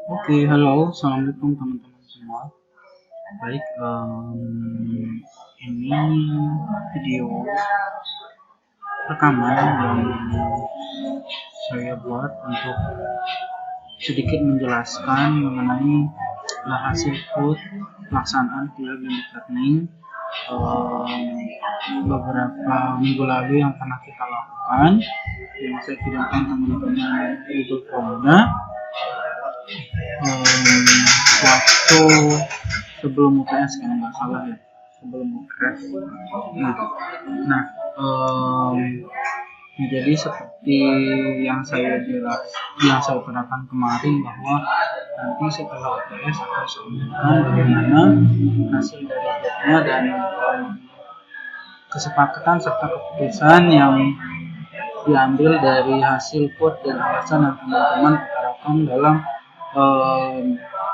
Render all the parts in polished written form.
Oke, halo, assalamualaikum teman-teman semua. Baik, ini video rekaman yang saya buat untuk sedikit menjelaskan mengenai hasil food pelaksanaan kuliah blended learning beberapa minggu lalu yang pernah kita lakukan, yang saya kirimkan teman-teman Google Form-nya waktu sebelum UTS kalau nggak salah ya, sebelum UTS. Nah, jadi seperti yang saya katakan kemarin bahwa nanti setelah UTS akan saya umumkan bagaimana hasil dari vote-nya dan kesepakatan serta keputusan yang diambil dari hasil vote dan alasan yang teman-teman utarakan dalam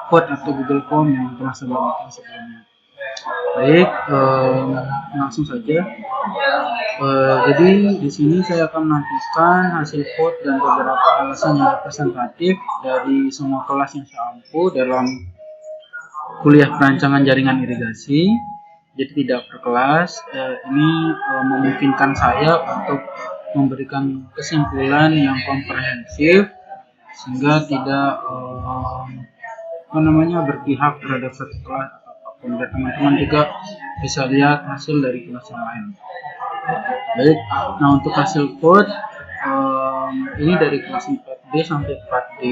vote atau Google Form yang telah saya bagikan sebelumnya. Baik, langsung saja. Jadi di sini saya akan menampilkan hasil vote dan beberapa alasan yang representatif dari semua kelas yang saya ampu dalam kuliah perancangan jaringan irigasi. Jadi tidak per kelas. Ini memungkinkan saya untuk memberikan kesimpulan yang komprehensif sehingga tidak berpihak terhadap satu kelas atau apapun. Dan teman-teman juga bisa lihat hasil dari kelas yang lain. Baik, nah untuk hasil vote ini dari kelas 4D sampai 4D,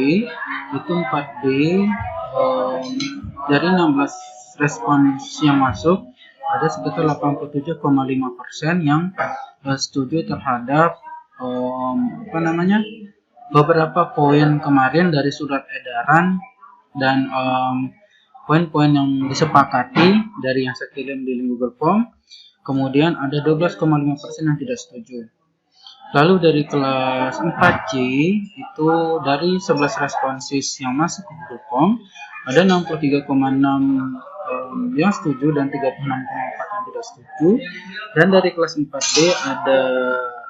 itu 4D dari 16 respons yang masuk ada sekitar 87,5% yang setuju terhadap beberapa poin kemarin dari surat edaran dan poin-poin yang disepakati dari yang saya kirim di Google Form. Kemudian ada 12,5% yang tidak setuju. Lalu dari kelas 4C itu dari 11 responsis yang masuk ke Google Form ada 63,6 yang setuju dan 36,4 yang tidak setuju. Dan dari kelas 4D ada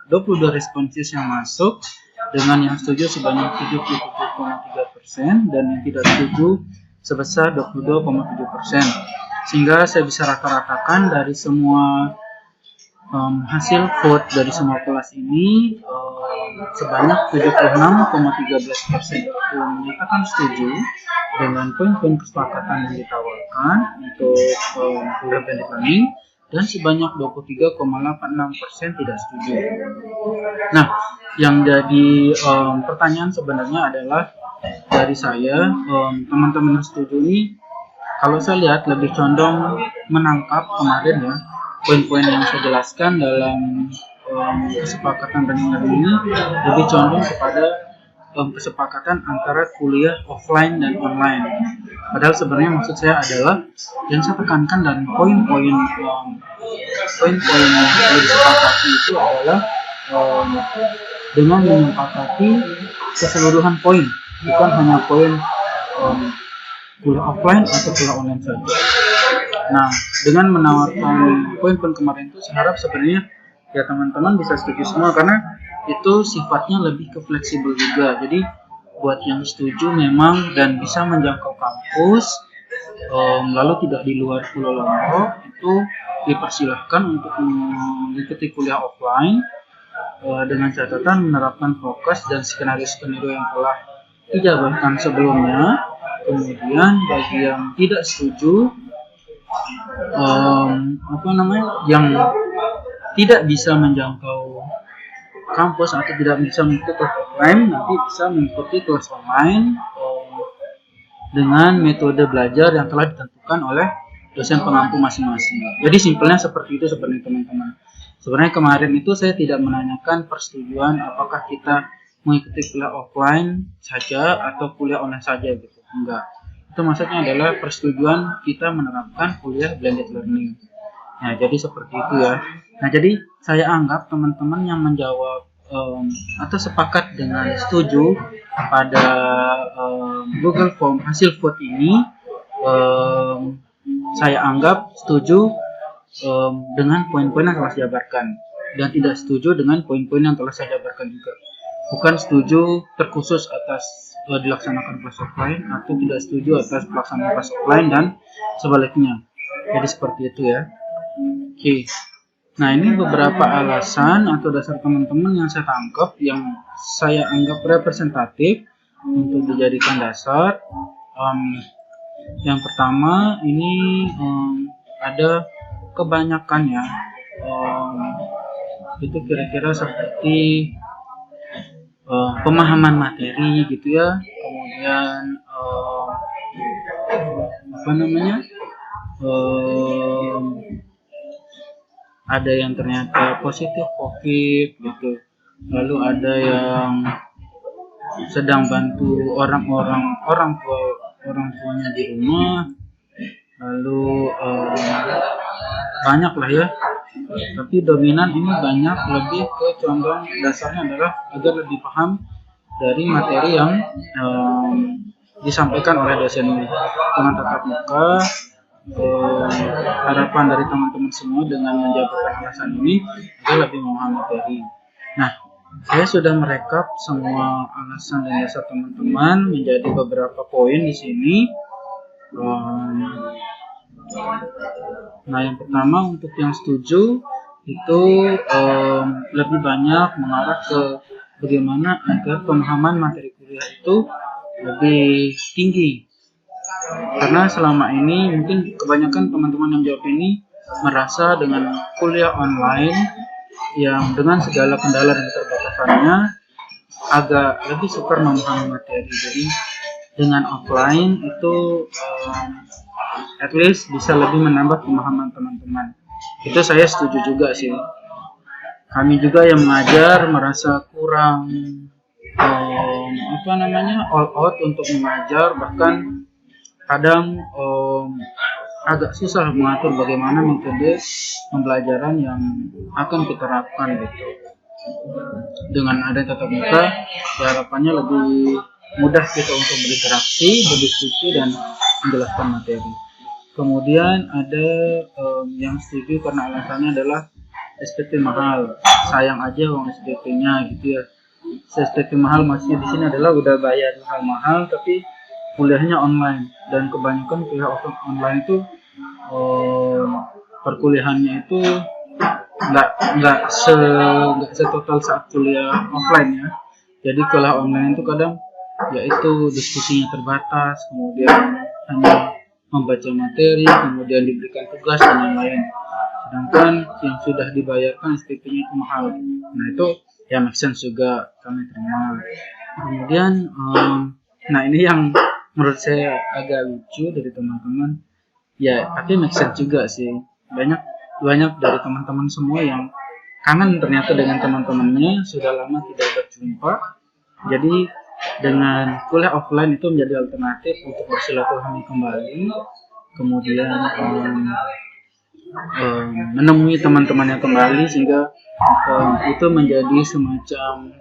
22 responsis yang masuk dengan yang setuju sebanyak 77,3% dan yang tidak setuju sebesar 22,7%. Sehingga saya bisa rata-ratakan dari semua hasil vote dari semua kelas ini sebanyak 76,13% itu menyatakan setuju dengan poin-poin kesepakatan yang ditawarkan untuk kuliah blended learning dan sebanyak 23,86% tidak setuju. Nah, yang jadi pertanyaan sebenarnya adalah dari saya, teman-teman yang setuju ini kalau saya lihat lebih condong menangkap kemarin ya poin-poin yang saya jelaskan dalam kesepakatan blended learning ini lebih condong kepada kesepakatan antara kuliah offline dan online. Padahal sebenarnya maksud saya adalah yang saya tekankan dan poin-poin yang disepakati itu adalah dengan menyepakati keseluruhan poin, bukan hanya poin kuliah offline atau kuliah online saja. Nah, dengan menawarkan poin-poin kemarin itu, saya harap sebenarnya ya teman-teman bisa setuju semua karena itu sifatnya lebih ke fleksibel juga. Jadi buat yang setuju memang dan bisa menjangkau kampus, lalu tidak di luar Pulau Lombok, itu dipersilahkan untuk mengikuti kuliah offline dengan catatan menerapkan fokus dan skenario-skenario yang telah dijabarkan sebelumnya. Kemudian bagi yang tidak setuju, yang tidak bisa menjangkau kampus atau tidak bisa mengikuti kelas offline, nanti bisa mengikuti kelas online dengan metode belajar yang telah ditentukan oleh dosen pengampu masing-masing. Jadi simpelnya seperti itu sebenarnya teman-teman. Sebenarnya kemarin itu saya tidak menanyakan persetujuan apakah kita mengikuti kuliah offline saja atau kuliah online saja gitu. Enggak. Itu maksudnya adalah persetujuan kita menerapkan kuliah blended learning. Nah, jadi seperti itu ya. Nah, jadi saya anggap teman-teman yang menjawab atau sepakat dengan setuju pada Google Form hasil vote ini, saya anggap setuju dengan poin-poin yang telah saya jabarkan dan tidak setuju dengan poin-poin yang telah saya jabarkan juga. Bukan setuju terkhusus atas dilaksanakan kelas offline atau tidak setuju atas pelaksanaan kelas offline dan sebaliknya. Jadi seperti itu ya. Oke. Nah, ini beberapa alasan atau dasar teman-teman yang saya tangkap yang saya anggap representatif untuk dijadikan dasar. Yang pertama ini ada kebanyakan ya, itu kira-kira seperti pemahaman materi gitu ya, kemudian ada yang ternyata positif COVID gitu, lalu ada yang sedang bantu orang tuanya di rumah, lalu banyak lah ya, tapi dominan ini banyak lebih ke condong dasarnya adalah agar lebih paham dari materi yang disampaikan oleh dosen dengan tatap muka. Harapan dari teman-teman semua dengan menjabarkan alasan ini agar lebih memahami materi. Nah, saya sudah merekap semua alasan dan dasar teman-teman menjadi beberapa poin di sini. Nah, yang pertama untuk yang setuju itu lebih banyak mengarah ke bagaimana agar pemahaman materi kuliah itu lebih tinggi. Karena selama ini mungkin kebanyakan teman-teman yang jawab ini merasa dengan kuliah online yang dengan segala kendala dan keterbatasannya agak lebih sukar memahami materi. Jadi dengan offline itu at least bisa lebih menambah pemahaman teman-teman. Itu saya setuju juga sih. Kami juga yang mengajar merasa kurang all out untuk mengajar, bahkan kadang agak susah mengatur bagaimana metode pembelajaran yang akan kita terapkan gitu. Dengan ada tatap muka, harapannya lebih mudah kita untuk berinteraksi, berdiskusi dan menjelaskan materi. Kemudian ada yang setuju karena alasannya adalah SPP mahal, sayang aja uang SPP-nya gitu ya. SPP mahal masih di sini adalah udah bayar mahal tapi kuliahnya online, dan kebanyakan kuliah online itu perkuliahannya itu nggak setotal saat kuliah offline ya. Jadi kuliah online itu kadang yaitu diskusinya terbatas, kemudian hanya membaca materi, kemudian diberikan tugas dan lain-lain. Sedangkan yang sudah dibayarkan SPP-nya itu mahal. Nah itu ya make sense juga kami terima. Kemudian nah ini yang menurut saya agak lucu dari teman-teman, ya tapi make sense juga sih. Banyak dari teman-teman semua yang kangen ternyata dengan teman-temannya, sudah lama tidak berjumpa. Jadi dengan kuliah offline itu menjadi alternatif untuk bersilaturahmi kembali, kemudian menemui teman-temannya kembali, sehingga itu menjadi semacam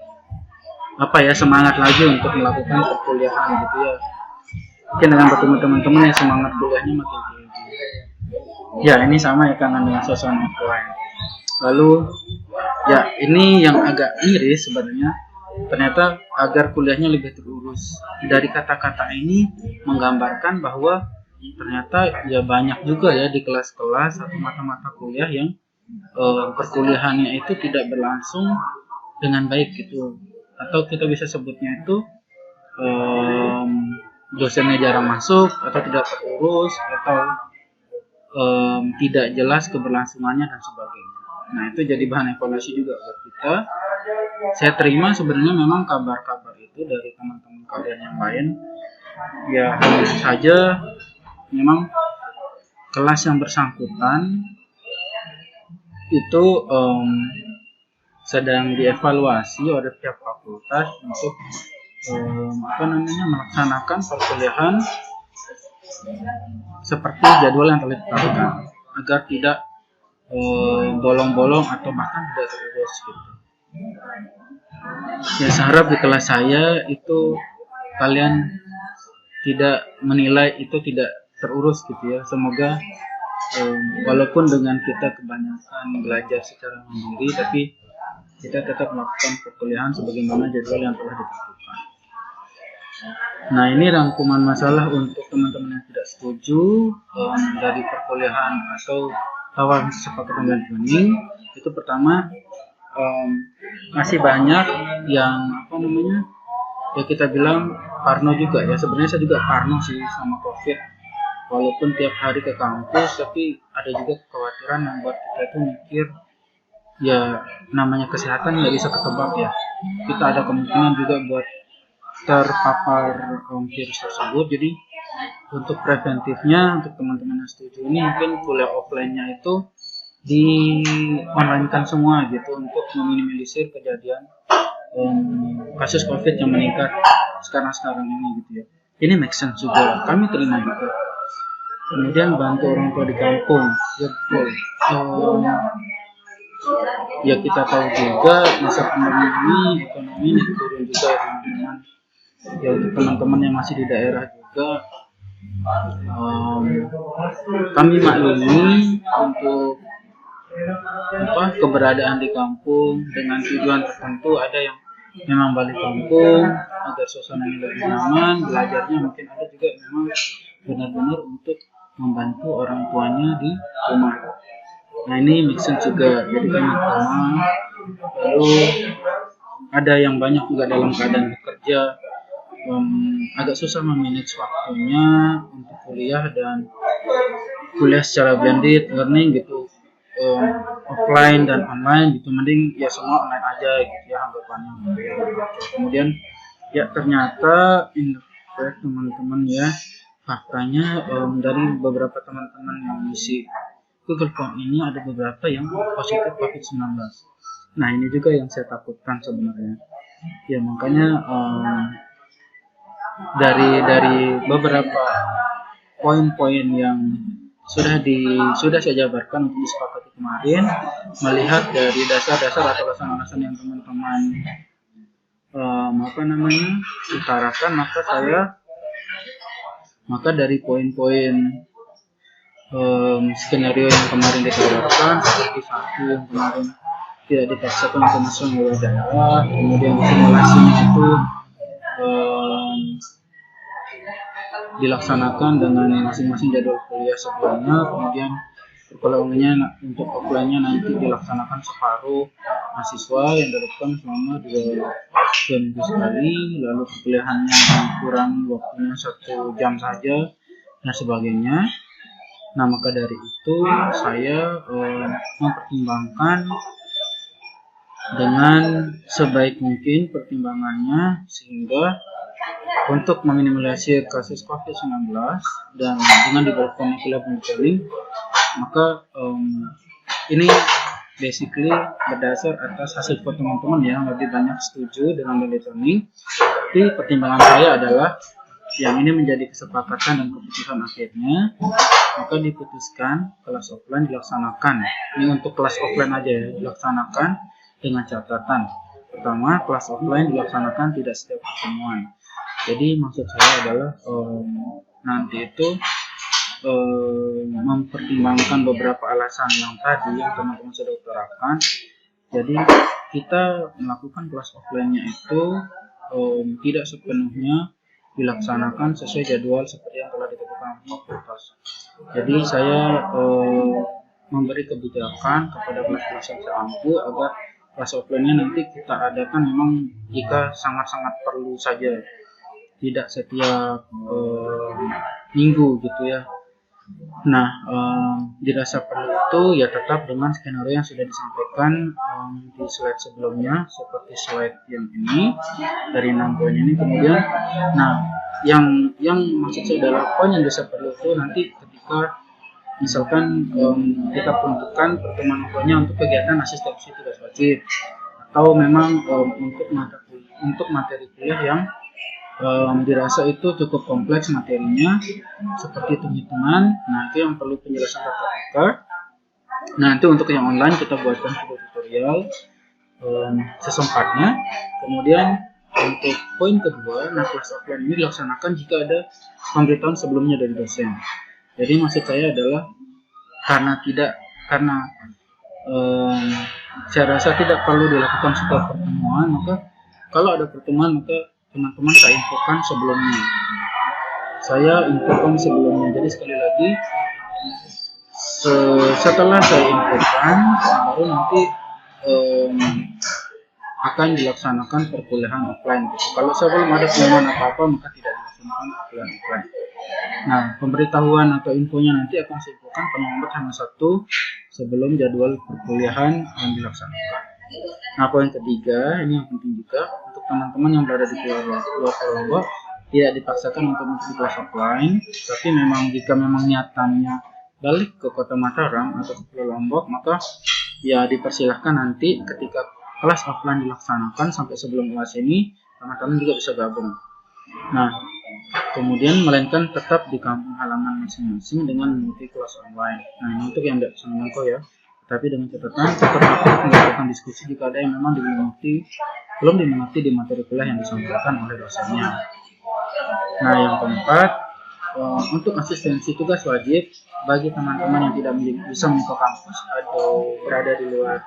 semangat lagi untuk melakukan perkuliahan gitu ya. Mungkin dengan bertemu teman-teman yang semangat kuliahnya makin tinggi. Ya ini sama ya, kangen dengan suasana offline. Lalu ya ini yang agak miris sebenarnya, ternyata agar kuliahnya lebih terurus. Dari kata-kata ini menggambarkan bahwa ternyata ya banyak juga ya di kelas-kelas atau mata-mata kuliah yang perkuliahannya itu tidak berlangsung dengan baik gitu, atau kita bisa sebutnya itu dosennya jarang masuk atau tidak terurus atau tidak jelas keberlangsungannya dan sebagainya. Nah itu jadi bahan evaluasi juga buat kita. Saya terima sebenarnya memang kabar-kabar itu dari teman-teman kalian yang lain. Ya hanya saja memang kelas yang bersangkutan itu sedang dievaluasi oleh pihak fakultas untuk melaksanakan perkuliahan seperti jadwal yang telah ditetapkan agar tidak bolong-bolong atau bahkan tidak terurus gitu. Ya saya harap di kelas saya itu kalian tidak menilai itu tidak terurus gitu ya. Semoga walaupun dengan kita kebanyakan belajar secara mandiri, tapi kita tetap melakukan perkuliahan sebagaimana jadwal yang telah ditentukan. Nah, ini rangkuman masalah untuk teman-teman yang tidak setuju dari perkuliahan atau tawaran kesepakatan dan planning. Itu pertama, masih banyak yang ya kita bilang parno juga ya. Sebenarnya saya juga parno sih sama COVID, walaupun tiap hari ke kampus, tapi ada juga kekhawatiran yang buat kita itu mikir, ya namanya kesehatan nggak bisa ketebak ya. Kita ada kemungkinan juga buat terpapar virus tersebut. Jadi untuk preventifnya, untuk teman-teman yang setuju ini, mungkin kuliah offline-nya itu di online-kan semua gitu, untuk meminimalisir kejadian kasus COVID yang meningkat sekarang ini gitu ya. Ini make sense juga, kami terima juga. Kemudian bantu orang tua di kampung, ya betul. Ya kita tahu juga masa pandemi ini ekonomi turun juga ya teman-teman. Ya untuk teman-teman yang masih di daerah juga, kami maklumi untuk keberadaan di kampung dengan tujuan tertentu. Ada yang memang balik kampung agar suasananya lebih nyaman, belajarnya mungkin ada juga yang memang benar-benar untuk membantu orang tuanya di rumah. Nah, ini make sense juga, jadi kami terima. Lalu ada yang banyak juga dalam keadaan bekerja, agak susah memanage waktunya untuk kuliah dan kuliah secara blended learning gitu, offline dan online gitu. Mending ya semua online aja gitu ya anggapannya. Kemudian ya ternyata teman-teman ya, faktanya dari beberapa teman-teman yang mengisi Google Form ini ada beberapa yang positif COVID-19. Nah, ini juga yang saya takutkan sebenarnya. Ya makanya dari beberapa poin-poin yang sudah saya jabarkan untuk disepakati kemarin, melihat dari dasar-dasar atau alasan-alasan yang teman-teman utarakan, maka dari poin-poin skenario yang kemarin ditawarkan, seperti satu yang kemarin tidak dipaksakan untuk masuk oleh daerah, kemudian simulasinya itu dilaksanakan dengan masing-masing jadwal kuliah sebelumnya, kemudian perkuliahannya untuk offline-nya nanti dilaksanakan separuh mahasiswa yang dilakukan selama 2 minggu sekali, lalu perkuliahannya kurang waktunya 1 jam saja dan sebagainya. Nah, maka dari itu saya mempertimbangkan dengan sebaik mungkin pertimbangannya, sehingga untuk meminimalisir kasus COVID-19 dan dengan diberlakukan kuliah monitoring, maka ini basically berdasar atas hasil vote teman-teman yang lebih banyak setuju dengan blended learning. Tapi pertimbangan saya adalah yang ini menjadi kesepakatan dan keputusan akhirnya, maka diputuskan kelas offline dilaksanakan. Ini untuk kelas offline aja ya, dilaksanakan dengan catatan. Pertama, kelas offline dilaksanakan tidak setiap pertemuan. Jadi maksud saya adalah nanti itu mempertimbangkan beberapa alasan yang tadi yang teman-teman sudah utarakan. Jadi kita melakukan kelas offline-nya itu tidak sepenuhnya dilaksanakan sesuai jadwal seperti yang telah ditentukan fakultas. Jadi saya memberi kebijakan kepada kelas-kelas yang mampu agar kelas offline-nya nanti kita adakan memang jika sangat-sangat perlu saja, tidak setiap minggu gitu ya. Nah, dirasa perlu itu ya tetap dengan skenario yang sudah disampaikan di slide sebelumnya, seperti slide yang ini dari 6 poin ini. Kemudian, nah yang maksud saya adalah poin yang dirasa perlu itu nanti ketika misalkan kita peruntukkan pertemuan offline-nya untuk kegiatan asistensi tugas wajib, atau memang untuk materi kuliah yang dirasa itu cukup kompleks materinya, seperti hitung-hitungan. Nah, itu yang perlu penjelasan tatap. Nah, nanti untuk yang online kita buatkan video tutorial sesempatnya. Kemudian untuk poin kedua, nah kelas offline ini dilaksanakan jika ada pemberitahuan sebelumnya dari dosen. Jadi maksud saya adalah karena saya rasa tidak perlu dilakukan setiap pertemuan, maka kalau ada pertemuan maka teman-teman saya infokan sebelumnya. Jadi sekali lagi, setelah saya infokan, baru nanti akan dilaksanakan perkuliahan offline. Kalau sebelum ada pengumuman apa-apa, maka tidak dilaksanakan perkuliahan offline. Nah, pemberitahuan atau infonya nanti akan saya infokan paling lambat H-1 sebelum jadwal perkuliahan yang dilaksanakan. Nah, poin ketiga, ini yang penting juga untuk teman-teman yang berada di luar Pulau Lombok, tidak dipaksakan untuk mengikuti kelas offline, tapi memang jika memang niatannya balik ke Kota Mataram atau ke Pulau Lombok, maka ya dipersilahkan nanti ketika kelas offline dilaksanakan sampai sebelum kelas ini, teman-teman juga bisa gabung. Nah, kemudian melainkan tetap di kampung halaman masing-masing dengan mengikuti kelas online. Nah, ini untuk yang tidak bisa menjangkau ya. Tapi dengan catatan tetap aktif melakukan diskusi jika ada yang memang belum dimengerti di materi kuliah yang disampaikan oleh dosennya. Nah, yang keempat, untuk asistensi tugas wajib bagi teman-teman yang tidak bisa mengikuti kampus atau berada di luar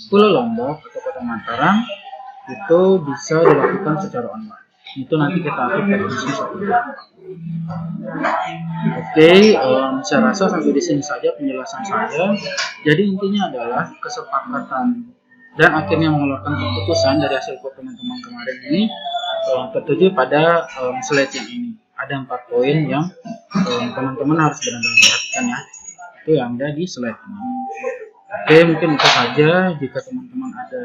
Pulau Lombok atau Kota Mataram, itu bisa dilakukan secara online. Itu nanti kita atur teknisnya seperti apa. Oke, saya rasa sampai di sini saja penjelasan saya. Jadi intinya adalah kesepakatan dan akhirnya mengeluarkan keputusan dari hasil vote teman-teman kemarin ini tertuju pada slide yang ini. Ada 4 poin yang teman-teman harus benar-benar perhatikan ya. Itu yang ada di slide ini. Oke, mungkin itu saja. Jika teman-teman ada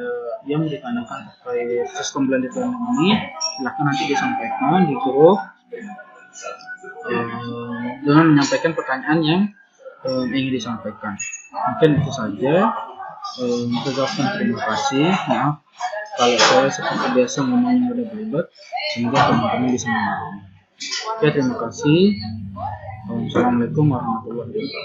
yang ditanyakan terkait sistem blended learning ini, silahkan nanti disampaikan di grup dengan menyampaikan pertanyaan yang ingin disampaikan. Mungkin itu saja. Terima kasih. Maaf kalau saya seperti biasa ngomongnya udah belibet, semoga teman-teman bisa memahami. Oke, terima kasih. Assalamualaikum warahmatullahi wabarakatuh.